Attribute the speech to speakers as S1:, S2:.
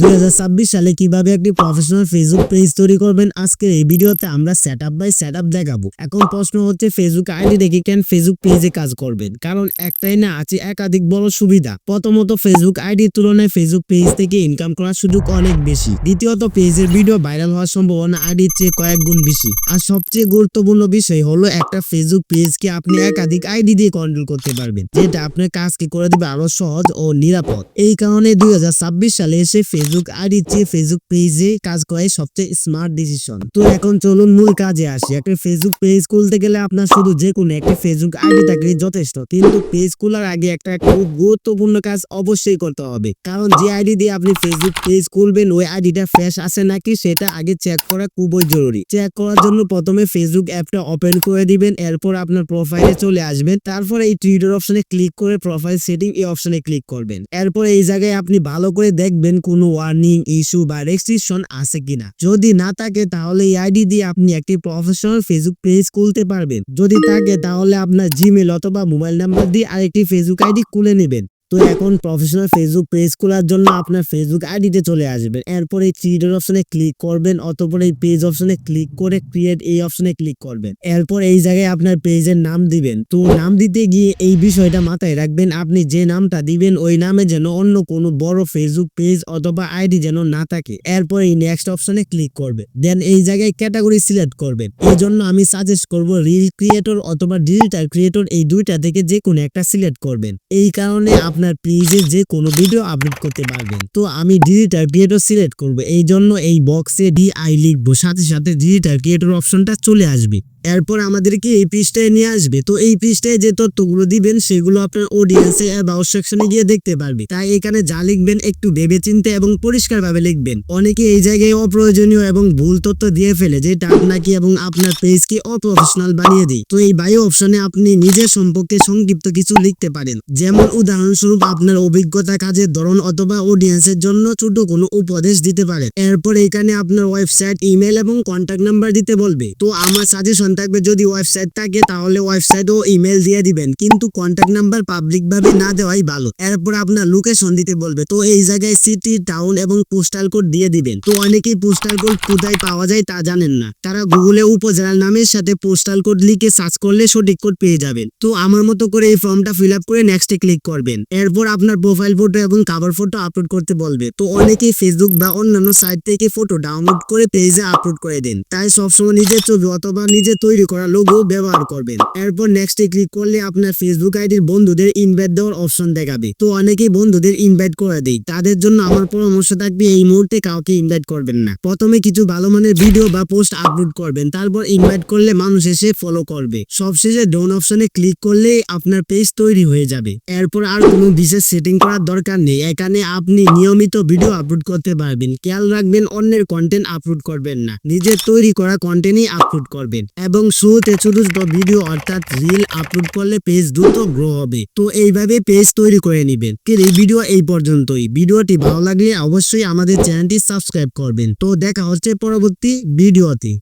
S1: 2026 সালে কিভাবে একটি প্রফেশনাল ফেসবুক পেজ তৈরি করবেন আজকের এই ভিডিওতে আমরা সেটআপ বাই সেটআপ দেখাবো। এখন প্রশ্ন হচ্ছে ফেসবুক আইডি দেখে কেন ফেসবুক পেজে কাজ করবেন? কারণ একটাই না, আছে একাধিক বড় সুবিধা। প্রথমত, ফেসবুক আইডির তুলনায় ফেসবুক পেজ থেকে ইনকাম করার সুযোগ অনেক বেশি। দ্বিতীয়ত, পেজের ভিডিও ভাইরাল হওয়ার সম্ভাবনা আইডির চেয়ে কয়েক গুণ বেশি। আর সবচেয়ে গুরুত্বপূর্ণ বিষয় হলো একটা ফেসবুক পেজকে আপনি একাধিক আইডি দিয়ে কন্ট্রোল করতে পারবেন, যেটা আপনার কাজকে করে দিবে আরো সহজ ও নিরাপদ। এই কারণে 2026 সালে এসে ফেসবুক আইডি চেয়ে ফেসবুক পেজে কাজ করাই সবচেয়ে স্মার্ট ডিসিশন। তো এখন চলুন মূল কাজে আসি। একটা ফেসবুক পেজ খুলতে গেলে আপনার শুধু যে কোনো একটি ফেসবুক আইডি থাকলেই যথেষ্ট, কিন্তু পেজ খোলার আগে একটা খুব গুরুত্বপূর্ণ কাজ অবশ্যই করতে হবে। কারণ যে আইডি দিয়ে আপনি ফেসবুক পেজ খুলবেন ওই আইডিটা ফ্রেশ আছে নাকি সেটা আগে চেক করা খুবই জরুরি। চেক করার জন্য প্রথমে ফেসবুক অ্যাপটা ওপেন করে দিবেন, এরপর আপনার প্রোফাইলে চলে আসবেন। তারপর এই টুইটার অপশনে ক্লিক করে প্রোফাইল সেটিং এই অপশনে ক্লিক করবেন। এরপর এই জায়গায় আপনি ভালো করে দেখবেন কোনো ওয়ার্নিং, ইস্যু বা রেস্ট্রিকশন আছে কিনা। যদি না থাকে তাহলে এই আইডি দিয়ে আপনি একটি প্রফেশনাল ফেসবুক পেজ খুলতে পারবেন। যদি থাকে তাহলে আপনার জিমেল অথবা মোবাইল নাম্বার দিয়ে আরেকটি ফেসবুক আইডি খুলে নেবেন। তো এখন প্রফেশনাল ফেসবুক পেজ খোলার জন্য আপনার ফেসবুক আইডিতে চলে আসবেন। এরপর এই থ্রিডর অপশনে ক্লিক করবেন, অতঃপর এই পেজ অপশনে ক্লিক করে ক্রিয়েট এই অপশনে ক্লিক করবেন। এরপর এই জায়গায় আপনার পেজের নাম দিবেন। তো নাম দিতে গিয়ে এই বিষয়টা মাথায় রাখবেন, আপনি যে নামটা দিবেন ওই নামে যেন অন্য কোনো বড় ফেসবুক পেজ অথবা আইডি যেন না থাকে। এরপর এই নেক্সট অপশনে ক্লিক করবেন। দেন এই জায়গায় ক্যাটাগরি সিলেক্ট করবেন। এই জন্য আমি সাজেস্ট করব রিল ক্রিয়েটর অথবা ডিজিটাল ক্রিয়েটর, এই দুইটা থেকে যে কোনো একটা সিলেক্ট করবেন। এই কারণে আপনার পেজে যে কোনো ভিডিও আপলোড করতে পারবেন। তো আমি ডিজিটাল ক্রিয়েটর সিলেক্ট করব, এই জন্য এই বক্সে DI লিখবো, সাথে সাথে ডিজিটাল ক্রিয়েটর অপশনটা চলে আসবে। এরপর আমাদেরকে এই পৃষ্ঠায় নিয়ে আসবে। তো এই পৃষ্ঠায় যে তথ্যগুলো দিবেন সেগুলো আপনার অডিয়েন্সে অ্যাবাউট সেকশনে গিয়ে দেখতে পারবে। তাই এখানে যা লিখবেন একটু ভেবেচিন্তে এবং পরিষ্কারভাবে লিখবেন। অনেকে এই জায়গায় অপ্রয়োজনীয় এবং ভুল তথ্য দিয়ে ফেলে, যেটা আপনাকে এবং আপনার পেজকে অপ্রফেশনাল বানিয়ে দেয়। তো এই বায়ো অপশনে আপনি নিজের সম্পর্কে সংক্ষিপ্ত কিছু লিখতে পারেন, যেমন উদাহরণস্বরূপ আপনার অভিজ্ঞতা, কাজের ধরন অথবা অডিয়েন্সের জন্য ছোট কোনো উপদেশ দিতে পারেন। এরপর এখানে আপনার ওয়েবসাইট, ইমেল এবং কন্ট্যাক্ট নাম্বার দিতে বলবে। তো আমার সাজেশন থাকবে, যদি ওয়েবসাইট থাকে তাহলে ওয়েবসাইট ও ইমেল দিয়ে দিবেন, কিন্তু কন্ট্যাক্ট নাম্বার পাবলিক ভাবে না দেওয়াই ভালো। এরপর আপনার লোকেশন দিতে বলবে। তো এই জায়গায় সিটি, টাউন এবং পোস্টাল কোড দিয়ে দিবেন। তো অনেকেই পোস্টাল কোড কোথায় পাওয়া যায় তা জানেন না, তারা গুগলে উপজেলার নামের সাথে পোস্টাল কোড লিখে সার্চ করলে সঠিক কোড পেয়ে যাবেন। তো আমার মতো করে এই ফর্মটা ফিল আপ করে নেক্সটে ক্লিক করবেন। এরপর আপনার প্রোফাইল ফটো এবং কভার ফটো আপলোড করতে বলবে। তো অনেকেই ফেসবুক বা অন্যান্য সাইট থেকে ফটো ডাউনলোড করে পেজে আপলোড করে দেন, তাই সবসময় নিজের ছবি অথবা নিজের তৈরি করা লোগো ব্যবহার করবেন। এরপর নেক্সটে ক্লিক করলে আপনার ফেসবুক আইডির বন্ধুদের ইনভাইট দেওয়ার অপশন দেখাবে। তো অনেকেই বন্ধুদের ইনভাইট করে দেয়, তাদের জন্য আমার পরামর্শ থাকবে এই মুহূর্তে কাউকে ইনভাইট করবেন না। প্রথমে কিছু ভালো মানের ভিডিও বা পোস্ট আপলোড করবেন, তারপর ইনভাইট করলে মানুষ এসে ফলো করবে। সবশেষে ডন অপশনে ক্লিক করলে আপনার পেজ তৈরি হয়ে যাবে। এরপর আর কোনো বিশেষ সেটিং করার দরকার নেই, এখানে আপনি নিয়মিত ভিডিও আপলোড করতে পারবেন। খেয়াল রাখবেন অন্যের কন্টেন্ট আপলোড করবেন না, নিজের তৈরি করা কন্টেন্টই আপলোড করবেন। এবং শুরুতে ছোট ছোট ভিডিও অর্থাৎ রিল আপলোড করলে পেজ দ্রুত গ্রো হবে। তো এইভাবে পেজ তৈরি করে নেবেন। এই ভিডিও এই পর্যন্তই। ভিডিওটি ভালো লাগলে অবশ্যই আমাদের চ্যানেলটি সাবস্ক্রাইব করবেন। তো দেখা হচ্ছে পরবর্তী ভিডিওতে।